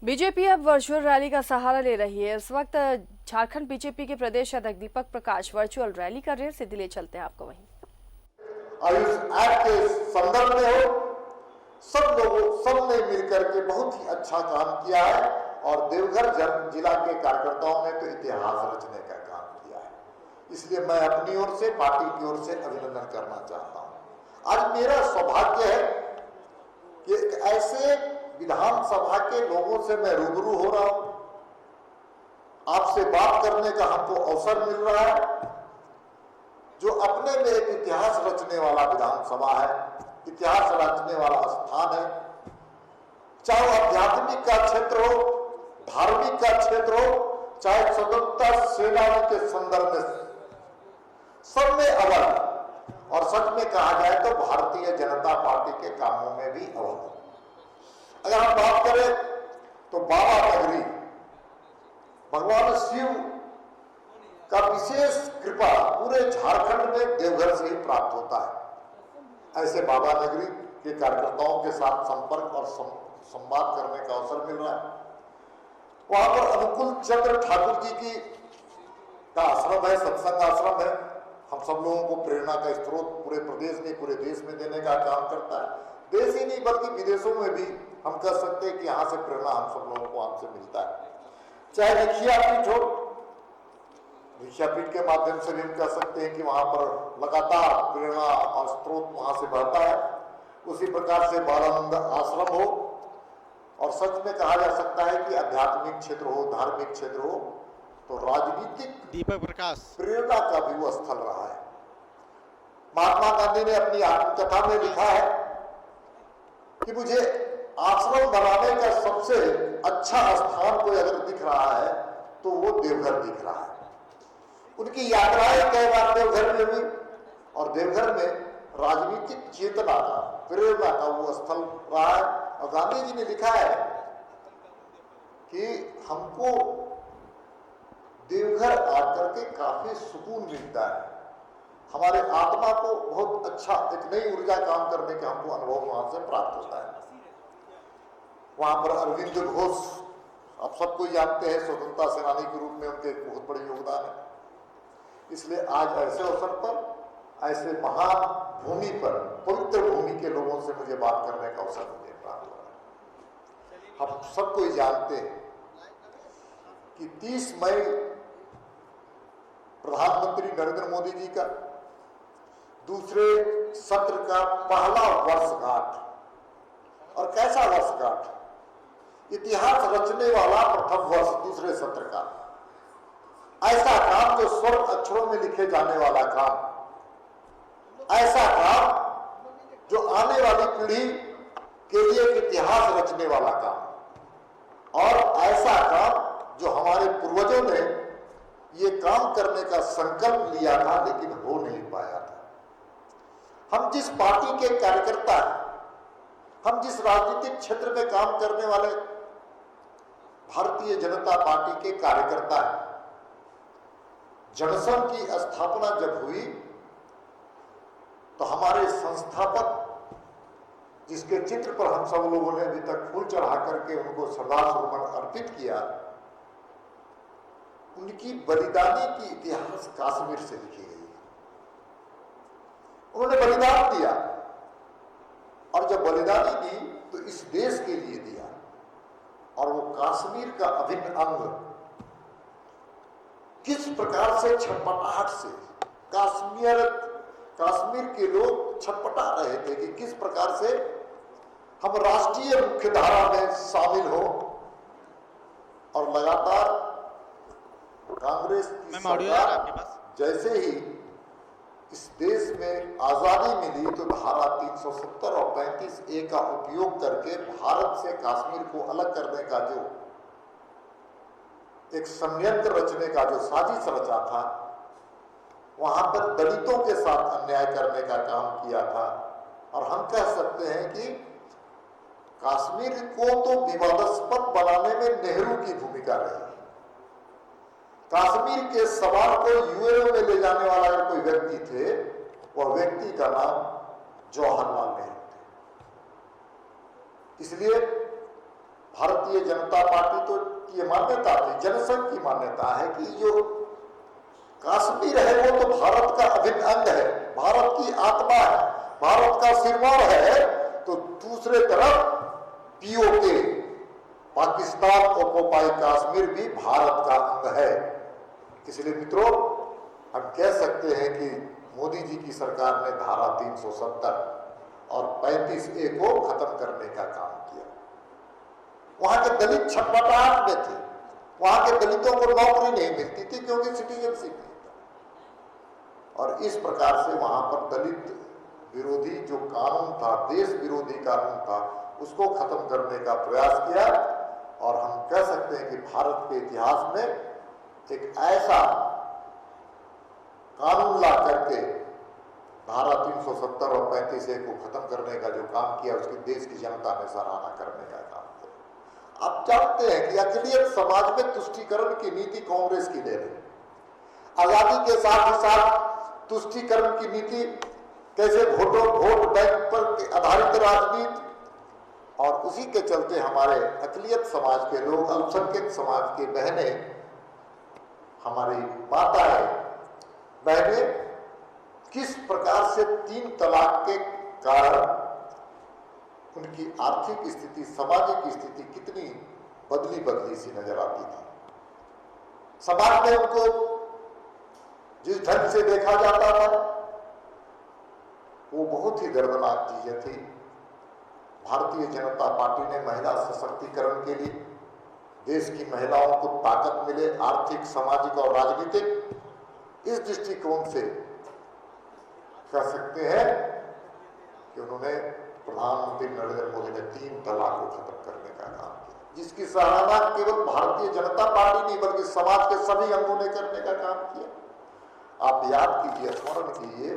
BJP अब virtual rally का सहारा ले रही है। इस वक्त झारखंड बीजेपी के प्रदेश अध्यक्ष दीपक प्रकाश वर्चुअल रैली कर रहे हैं। सीधे ले चलते हैं आपको वहीं। आयुष ऐप के संदर्भ में हो, सबने मिलकर के बहुत ही अच्छा काम किया है और देवघर जिला के कार्यकर्ताओं ने तो इतिहास रचने का काम किया है। इसलिए मैं अपनी ओर से, पार्टी की ओर से अभिनंदन करना चाहता हूं। आज मेरा सौभाग्य है कि एक ऐसे विधानसभा के लोगों से मैं रूबरू हो रहा हूं, आपसे बात करने का हमको अवसर मिल रहा है, जो अपने में एक इतिहास रचने वाला विधानसभा है, इतिहास रचने वाला स्थान है। चाहे आध्यात्मिक का क्षेत्र हो, धार्मिक का क्षेत्र हो, चाहे स्वतंत्रता सेनानी के संदर्भ में, सब में अव्वल, और सच में कहा जाए तो भारतीय जनता पार्टी के कामों में भी अव्वल। अगर हम बात करें तो बाबा नगरी, भगवान शिव का विशेष कृपा पूरे झारखंड में देवघर से ही प्राप्त होता है। ऐसे बाबा नगरी के कार्यकर्ताओं के साथ संपर्क और संवाद करने का अवसर मिल रहा है। वहां पर अनुकूल चंद्र ठाकुर जी की का आश्रम है, सत्संग आश्रम है। हम सब लोगों को प्रेरणा का स्रोत पूरे प्रदेश में, पूरे देश में देने का काम करता है। देश ही नहीं बल्कि विदेशों में भी हम कह सकते हैं कि यहाँ से प्रेरणा हम सब लोगों को हमसे मिलता है। चाहे रिखिया पीठ हो, रिखिया पीठ के माध्यम से भी हम कह सकते हैं कि वहां पर लगातार प्रेरणा और स्रोत वहां से बहता है। उसी प्रकार से बालानंद आश्रम हो, और सच में कहा जा सकता है कि आध्यात्मिक क्षेत्र हो, धार्मिक क्षेत्र हो, तो राजनीतिक दीपक प्रकाश प्रेरणा का भी वो स्थल रहा है। महात्मा गांधी ने अपनी आत्मकथा में लिखा है कि मुझे आश्रम बनाने का सबसे अच्छा स्थान कोई अगर दिख रहा है तो वो देवघर दिख रहा है। उनकी यात्राएं कई बार देवघर में हुई, और देवघर में राजनीतिक चेतना का, प्रेरणा का वो स्थल रहा है। और गांधी जी ने लिखा है कि हमको देवघर आकर के काफी सुकून मिलता है, हमारे आत्मा को बहुत अच्छा एक नई ऊर्जा काम करने का हमको अनुभव वहां से प्राप्त होता है। वहां पर अरविंद घोष, आप सबको जानते हैं, स्वतंत्रता सेनानी के रूप में उनके बहुत बड़े योगदान है। इसलिए आज ऐसे अवसर पर, ऐसे महान भूमि पर, पवित्र भूमि के लोगों से मुझे बात करने का अवसर मुझे प्राप्त हो रहा है। हम सबको जानते हैं कि 30 मई प्रधानमंत्री नरेंद्र मोदी जी का दूसरे सत्र का पहला वर्षगांठ, और कैसा वर्षगांठ, इतिहास रचने वाला प्रथम वर्ष दूसरे सत्र का। ऐसा काम जो स्वर्ण अक्षरों में लिखे जाने वाला काम, ऐसा काम जो आने वाली पीढ़ी के लिए इतिहास रचने वाला काम, और ऐसा काम जो हमारे पूर्वजों ने ये काम करने का संकल्प लिया था लेकिन हो नहीं पाया था। हम जिस पार्टी के कार्यकर्ता हैं, हम जिस राजनीतिक क्षेत्र में काम करने वाले भारतीय जनता पार्टी के कार्यकर्ता हैं, जनसंघ की स्थापना जब हुई तो हमारे संस्थापक, जिसके चित्र पर हम सब लोगों ने अभी तक फूल चढ़ा करके उनको श्रद्धासुमन अर्पित किया, उनकी बलिदानी की इतिहास कश्मीर से लिखी गई। उन्होंने बलिदान दिया, और जब बलिदानी दी तो इस देश के लिए दिया, और वो कश्मीर का अभिन्न अंग किस प्रकार से छटपटाहट से कश्मीर के लोग छटपटा रहे थे कि किस प्रकार से हम राष्ट्रीय मुख्यधारा में शामिल हो, और लगातार कांग्रेस की सरकार जैसे ही इस देश में आजादी मिली तो धारा 370 और 35A का उपयोग करके भारत से कश्मीर को अलग करने का जो एक संयंत्र रचने का जो साजिश रचा था, वहां पर दलितों के साथ अन्याय करने का काम किया था। और हम कह सकते हैं कि कश्मीर को तो विवादास्पद बनाने में नेहरू की भूमिका रही। कश्मीर के सवाल को यूएनओ में ले जाने वाला अगर कोई व्यक्ति थे, वह व्यक्ति का नाम जवाहरलाल नेहरू थे। इसलिए भारतीय जनता पार्टी तो की मान्यता थी, जनसंघ की मान्यता है कि जो कश्मीर है वो तो भारत का अभिन्न अंग है, भारत की आत्मा है, भारत का सिरमौर है। तो दूसरे तरफ पीओके पाकिस्तान ऑक्युपाई कश्मीर भी भारत का अंग है। इसलिए मित्रों, हम कह सकते हैं कि मोदी जी की सरकार ने धारा 370 और 35A को खत्म करने का काम किया। वहां के दलित छटपटाहट में थे, वहां के दलितों को नौकरी नहीं मिलती थी क्योंकि सिटीजनशिप नहीं था, और इस प्रकार से वहां पर दलित विरोधी जो कानून था, देश विरोधी कानून था, उसको खत्म करने का प्रयास किया। और हम कह सकते हैं कि भारत के इतिहास में एक ऐसा कानून ला करके धारा 370 और 35A को खत्म करने का जो काम किया, उसकी देश की जनता ने सराहना करने का काम किया। आप जानते हैं कि अखिलियत समाज में तुष्टीकरण की नीति कांग्रेस की देन है। आजादी के साथ ही साथ तुष्टीकरण की नीति, कैसे वोट बैंक पर आधारित राजनीति, और उसी के चलते हमारे अकलियत समाज के लोग, अल्पसंख्यक समाज के बहनें, हमारी माताएं बहनें किस प्रकार से 3 तलाक के कारण उनकी आर्थिक स्थिति, सामाजिक स्थिति कितनी बदली सी नजर आती थी। समाज में उनको जिस ढंग से देखा जाता था वो बहुत ही दर्दनाक चीजें थी। भारतीय जनता पार्टी ने महिला सशक्तिकरण के लिए, देश की महिलाओं को ताकत मिले आर्थिक, सामाजिक और राजनीतिक, इस दृष्टिकोण से कह सकते हैं कि उन्होंने, प्रधानमंत्री नरेंद्र मोदी ने 3 तलाक को खत्म करने का काम किया, जिसकी सराहना केवल भारतीय जनता पार्टी नहीं बल्कि समाज के सभी अंगों ने करने का काम किया। आप याद कीजिए, स्मरण कीजिए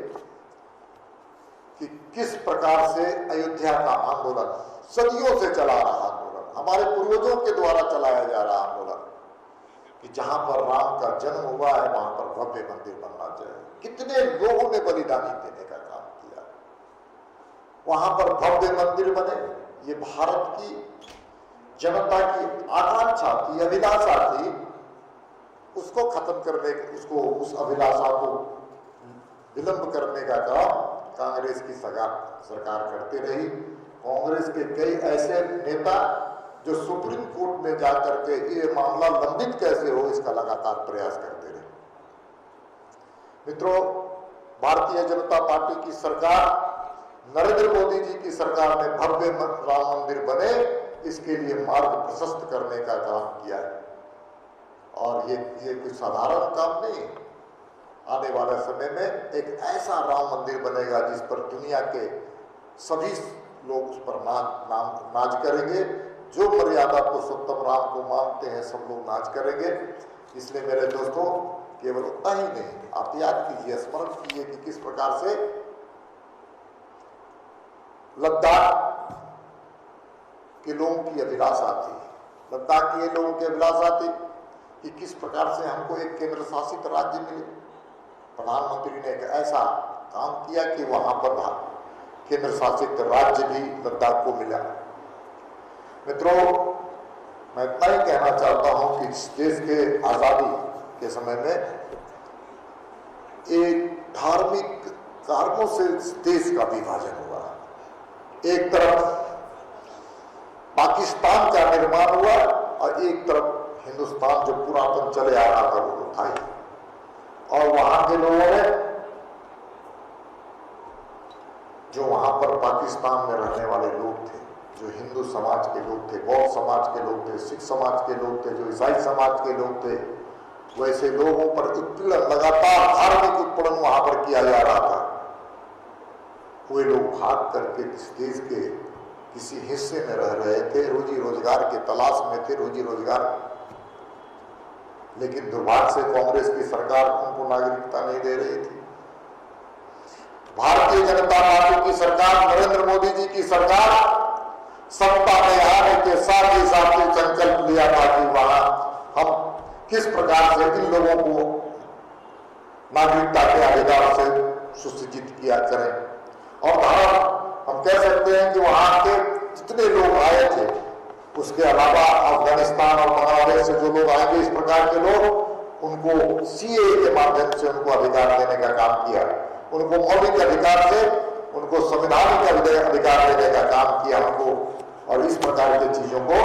कि किस प्रकार से अयोध्या का आंदोलन, सदियों से चला रहा आंदोलन, हमारे पूर्वजों के द्वारा चलाया जा रहा आंदोलन, कि जहां पर राम का जन्म हुआ है वहां पर भव्य मंदिर बनना चाहिए। कितने लोगों ने बलिदानी देने का काम किया, वहां पर भव्य मंदिर बने। ये भारत की जनता की आकांक्षा थी, अभिलाषा थी। उसको खत्म करने, उस अभिलाषा को विलंब करने का काम कांग्रेस की सरकार करती रही। कांग्रेस के कई ऐसे नेता जो सुप्रीम कोर्ट में जाकर के ये मामला लंबित कैसे हो, इसका लगातार प्रयास करते रहे। मित्रों, भारतीय जनता पार्टी की सरकार, नरेंद्र मोदी जी की सरकार ने भव्य राम मंदिर बने, इसके लिए मार्ग प्रशस्त करने का काम किया है। और ये कोई साधारण काम नहीं। आने वाले समय में एक ऐसा राम मंदिर बनेगा जिस पर दुनिया के सभी लोग उस पर नाच करेंगे। जो मर्यादा पुरुषोत्तम राम को मानते हैं सब लोग नाच करेंगे। इसलिए मेरे दोस्तों, केवल उतना ही नहीं, आप याद कीजिए, स्मरण कीजिए कि किस प्रकार से लद्दाख के लोगों की अभिलाषा थी, लद्दाख के लोगों की अभिलाषा थी कि किस प्रकार से हमको एक केंद्र शासित राज्य मिले। प्रधानमंत्री ने एक ऐसा काम किया कि वहां पर केंद्र शासित राज्य भी लद्दाख को मिला। मित्रों, मैं इतना ही कहना चाहता हूं कि इस देश के आजादी के समय में एक धार्मिक कारणों से देश का विभाजन हुआ। एक तरफ पाकिस्तान का निर्माण हुआ और एक तरफ हिंदुस्तान जो पुरातन चले आ रहा था वो था। और वहां के लोगों ने, जो वहां पर पाकिस्तान में रहने वाले लोग थे, जो हिंदू समाज के लोग थे, बौद्ध समाज के लोग थे, सिख समाज के लोग थे, जो ईसाई समाज के लोग थे, वैसे लोगों पर उत्पीड़न, लगातार धार्मिक उत्पीड़न वहां पर किया जा रहा था। वे लोग भाग करके इस देश के किसी हिस्से में रह रहे थे, रोजी रोजगार के तलाश में थे, रोजी रोजगार। लेकिन दुर्भाग्य से कांग्रेस की सरकार उनको नागरिकता नहीं दे रही थी। भारतीय जनता पार्टी की सरकार, नरेंद्र मोदी जी की सरकार सत्ता में आने के साथ ही साथ ही संकल्प लिया था कि वहां हम किस प्रकार से इन लोगों को नागरिकता के अधिकार से सुसज्जित किया करें। और हम कह सकते हैं कि वहां के जितने लोग आए थे उसके अलावा अफगानिस्तान और बांग्लादेश से जो लोग आएंगे, इस प्रकार के लोग, उनको सीए के माध्यम से उनको अधिकार देने का काम किया, उनको मौलिक अधिकार से उनको संवैधानिक अधिकार देने का काम किया उनको। और इस प्रकार की चीजों को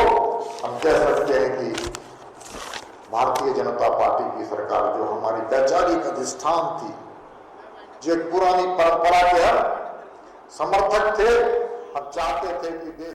हम कह सकते हैं कि भारतीय जनता पार्टी की सरकार, जो हमारी वैचारिक अधिष्ठान थी, जो एक पुरानी परंपरा के हम समर्थक थे, हम चाहते थे कि देश